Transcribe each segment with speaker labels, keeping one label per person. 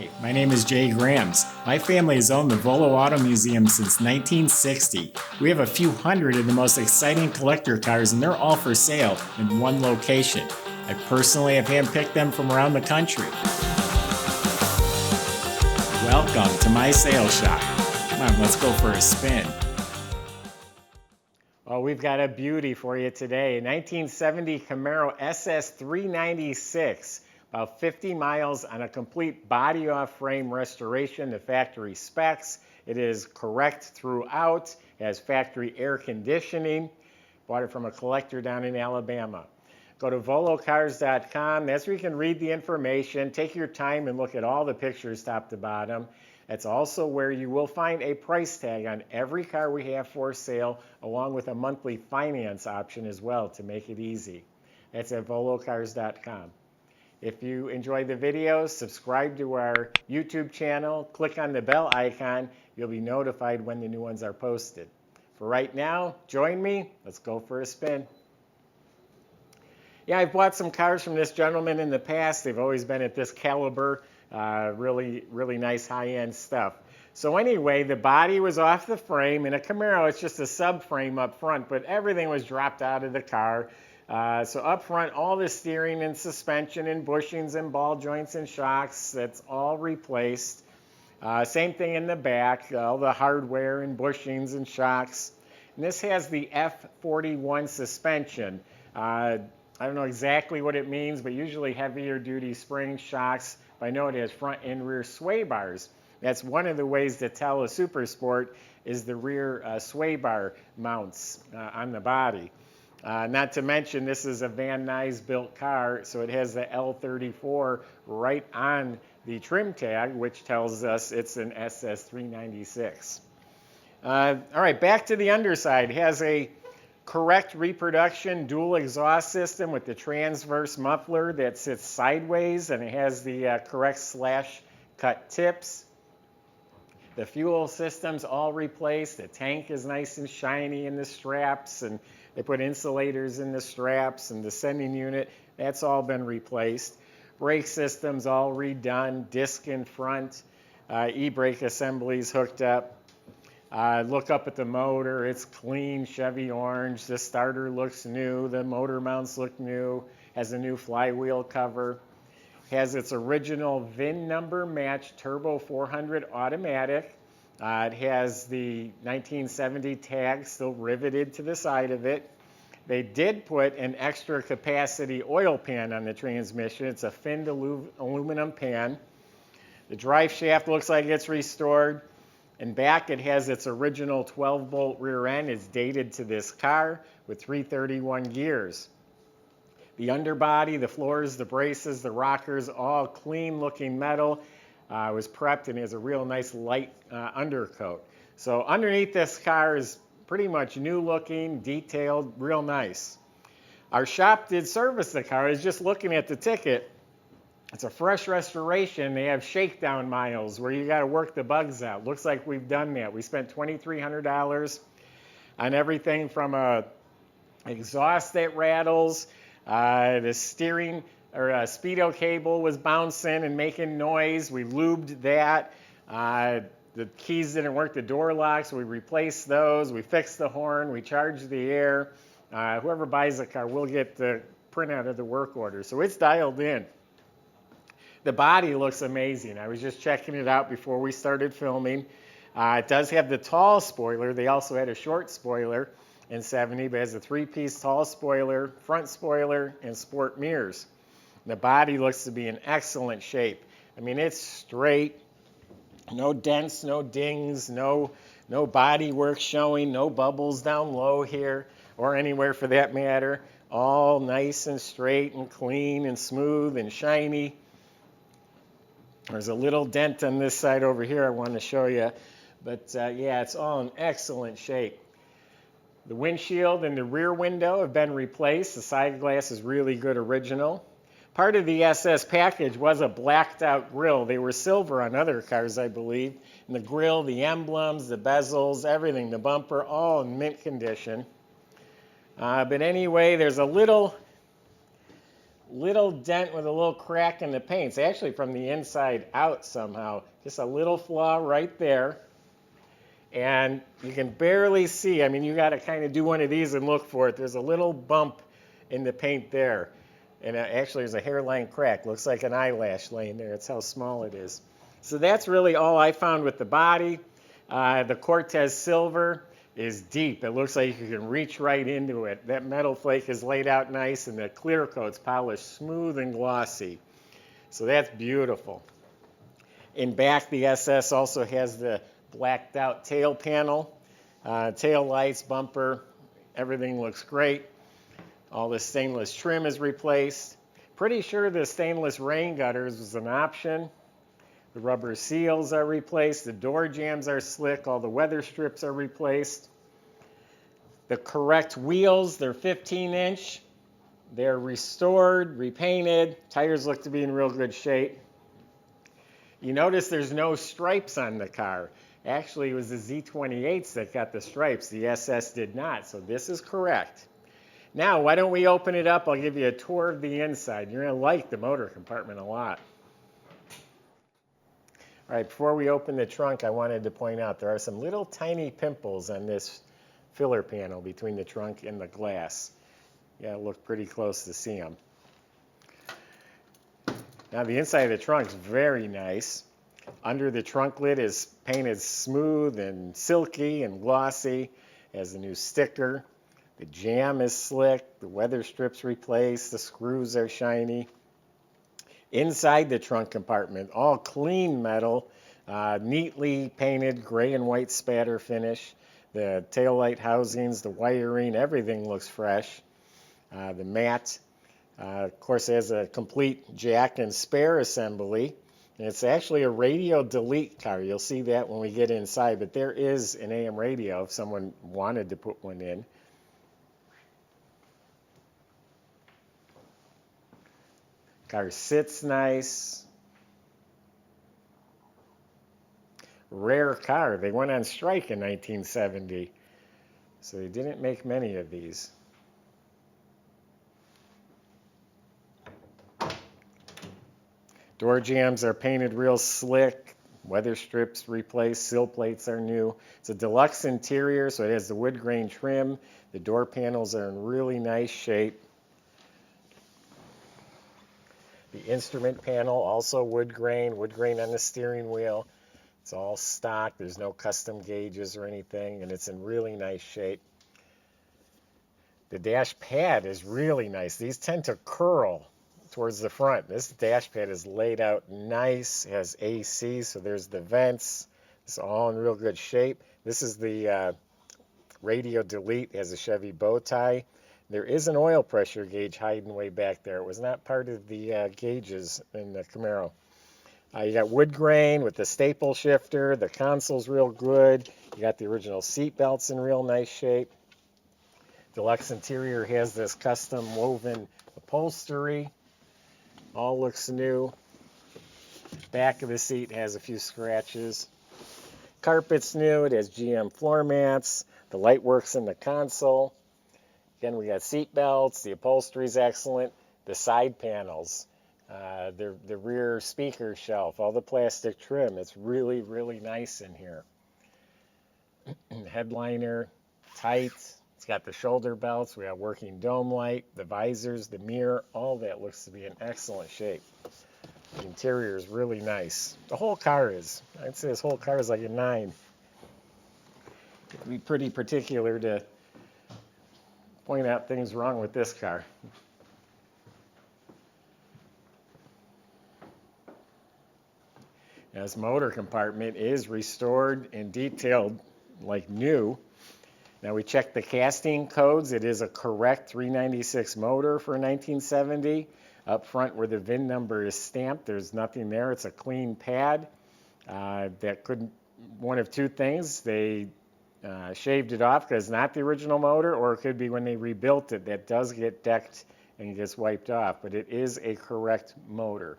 Speaker 1: Hi, my name is Jay Grams. My family has owned the Volo Auto Museum since 1960. We have a few hundred of the most exciting collector cars, and they're all for sale in one location. I personally have handpicked them from around the country. Welcome to my sales shop. Come on, let's go for a spin. Well, we've got a beauty for you today. 1970 Camaro SS 396. About 50 miles on a complete body-off-frame restoration to factory specs. It is correct throughout. It has factory air conditioning. Bought it from a collector down in Alabama. Go to volocars.com. That's where you can read the information. Take your time and look at all the pictures top to bottom. That's also where you will find a price tag on every car we have for sale, along with a monthly finance option as well to make it easy. That's at volocars.com. If you enjoy the videos, subscribe to our YouTube channel, click on the bell icon. You'll be notified when the new ones are posted. For right now, join me. Let's go for a spin. Yeah, I've bought some cars from this gentleman in the past. They've always been at this caliber. Really nice high-end stuff. So anyway, the body was off the frame. In a Camaro, it's just a subframe up front, but everything was dropped out of the car. So up front, all the steering and suspension and bushings and ball joints and shocks, that's all replaced. Same thing in the back, all the hardware and bushings and shocks. And this has the F41 suspension. I don't know exactly what it means, but usually heavier duty spring shocks. But I know it has front and rear sway bars. That's one of the ways to tell a Super Sport is the rear sway bar mounts on the body. Not to mention, this is a Van Nuys built car, so it has the L34 right on the trim tag, which tells us it's an SS 396. All right, back to the underside. It has a correct reproduction dual exhaust system with the transverse muffler that sits sideways, and it has the correct slash cut tips. The fuel system's all replaced. The tank is nice and shiny in the straps, and they put insulators in the straps, and the sending unit, that's all been replaced. Brake system's all redone, disc in front, e-brake assemblies hooked up. Look up at the motor, it's clean, Chevy orange. The starter looks new, the motor mounts look new, has a new flywheel cover. Has its original VIN number matched turbo 400 automatic. It has the 1970 tag still riveted to the side of it. They did put an extra capacity oil pan on the transmission. It's a finned aluminum pan. The drive shaft looks like it's restored. And back it has its original 12-bolt rear end. It's dated to this car with 331 gears. The underbody, the floors, the braces, the rockers, all clean looking metal. It was prepped and has a real nice light undercoat. So underneath this car is pretty much new looking, detailed, real nice. Our shop did service the car. I was just looking at the ticket. It's a fresh restoration. They have shakedown miles where you got to work the bugs out. Looks like we've done that. We spent $2,300 on everything from a exhaust that rattles. The steering or speedo cable was bouncing and making noise. We lubed that. The keys didn't work, the door locks. We replaced those. We fixed the horn. We charged the air. Whoever buys the car will get the printout of the work order. So it's dialed in. The body looks amazing. I was just checking it out before we started filming. It does have the tall spoiler. They also had a short spoiler in 70, but it has a three-piece tall spoiler, front spoiler, and sport mirrors. The body looks to be in excellent shape. I mean, it's straight, no dents, no dings, no body work showing, no bubbles down low here or anywhere for that matter. All nice and straight and clean and smooth and shiny. There's a little dent on this side over here I want to show you, but yeah, it's all in excellent shape. The windshield and the rear window have been replaced. The side glass is really good original. Part of the SS package was a blacked out grille. They were silver on other cars, I believe. And the grille, the emblems, the bezels, everything, the bumper, all in mint condition. But anyway, there's a little little dent with a little crack in the paint. It's actually from the inside out somehow. Just a little flaw right there. And you can barely see. I mean, you got to kind of do one of these and look for it. There's a little bump in the paint there. And actually, there's a hairline crack. Looks like an eyelash laying there. That's how small it is. So that's really all I found with the body. The Cortez Silver is deep. It looks like you can reach right into it. That metal flake is laid out nice, and the clear coat's polished smooth and glossy. So that's beautiful. In back, the SS also has the blacked out tail panel, tail lights, bumper, everything looks great. All the stainless trim is replaced. Pretty sure the stainless rain gutters was an option. The rubber seals are replaced. The door jambs are slick. All the weather strips are replaced. The correct wheels, they're 15-inch. They're restored, repainted. Tires look to be in real good shape. You notice there's no stripes on the car. Actually, it was the Z28s that got the stripes. The SS did not, so this is correct. Now, why don't we open it up? I'll give you a tour of the inside. You're going to like the motor compartment a lot. All right, before we open the trunk, I wanted to point out there are some little tiny pimples on this filler panel between the trunk and the glass. Yeah, look pretty close to see them. Now, the inside of the trunk is very nice. Under the trunk lid is painted smooth and silky and glossy. It has a new sticker. The jamb is slick. The weather strips replaced. The screws are shiny. Inside the trunk compartment, all clean metal, neatly painted gray and white spatter finish. The taillight housings, the wiring, everything looks fresh. The mat, of course, has a complete jack and spare assembly. And it's actually a radio delete car. You'll see that when we get inside, but there is an AM radio if someone wanted to put one in. Car sits nice. Rare car. They went on strike in 1970, so they didn't make many of these. Door jambs are painted real slick. Weather strips replaced. Sill plates are new. It's a deluxe interior, so it has the wood grain trim. The door panels are in really nice shape. The instrument panel, also wood grain on the steering wheel. It's all stock. There's no custom gauges or anything, and it's in really nice shape. The dash pad is really nice. These tend to curl towards the front. This dash pad is laid out nice. It has AC, so there's the vents. It's all in real good shape. This is the radio delete. It has a Chevy bow tie. There is an oil pressure gauge hiding way back there. It was not part of the gauges in the Camaro. You got wood grain with the staple shifter. The console's real good. You got the original seat belts in real nice shape. Deluxe interior has this custom woven upholstery. All looks new. Back of the seat has a few scratches. Carpet's new. It has GM floor mats. The light works in the console. Again, we got seat belts. The upholstery's excellent. The side panels, the rear speaker shelf, all the plastic trim. It's really, really nice in here. Headliner, tight. It's got the shoulder belts. We got working dome light, the visors, the mirror. All that looks to be in excellent shape. The interior is really nice. The whole car is. I'd say this whole car is like a 9. You have to be pretty particular to point out things wrong with this car. Now, this motor compartment is restored and detailed like new. Now, we checked the casting codes. It is a correct 396 motor for 1970. Up front where the VIN number is stamped, there's nothing there. It's a clean pad. That could, one of two things. They shaved it off because it's not the original motor, or it could be when they rebuilt it that does get decked and gets wiped off, but it is a correct motor.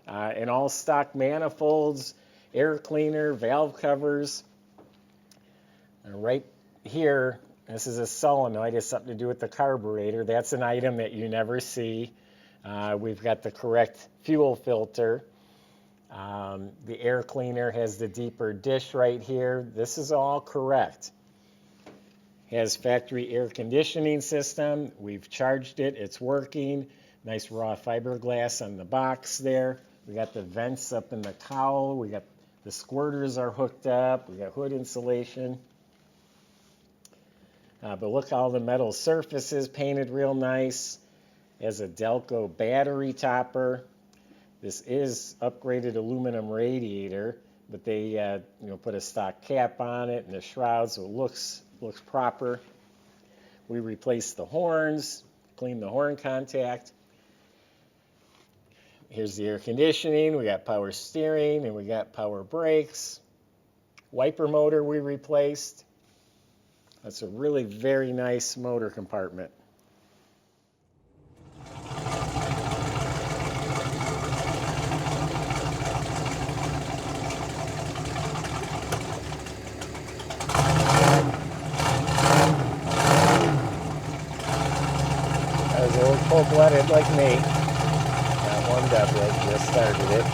Speaker 1: And all stock manifolds, air cleaner, valve covers. And right here, this is a solenoid. It has something to do with the carburetor. That's an item that you never see. We've got the correct fuel filter. The air cleaner has the deeper dish right here. This is all correct. Has factory air conditioning system. We've charged it. It's working. Nice raw fiberglass on the box there. We got the vents up in the cowl. We got the squirters are hooked up. We got hood insulation. But look, all the metal surfaces painted real nice. Has a Delco battery topper. This is upgraded aluminum radiator, but they put a stock cap on it and the shroud, so it looks proper. We replaced the horns, cleaned the horn contact. Here's the air conditioning. We got power steering and we got power brakes. Wiper motor we replaced. That's a really very nice motor compartment. I was a little cold-blooded like me. Got warmed up yet, just started it.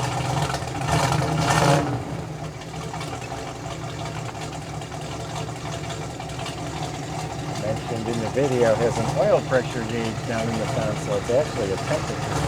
Speaker 1: Mentioned in the video, it has an oil pressure gauge down in the console. It's actually a temperature.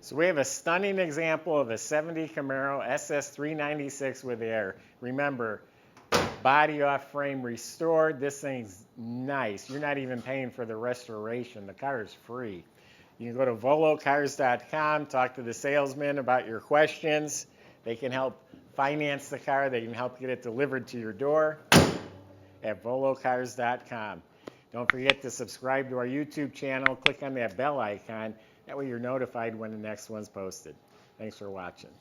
Speaker 1: So we have a stunning example of a 70 Camaro SS 396 with air. Remember, body off frame restored. This thing's nice. You're not even paying for the restoration. The car is free. You can go to volocars.com, talk to the salesman about your questions. They can help finance the car. They can help get it delivered to your door at volocars.com. Don't forget to subscribe to our YouTube channel. Click on that bell icon. That way you're notified when the next one's posted. Thanks for watching.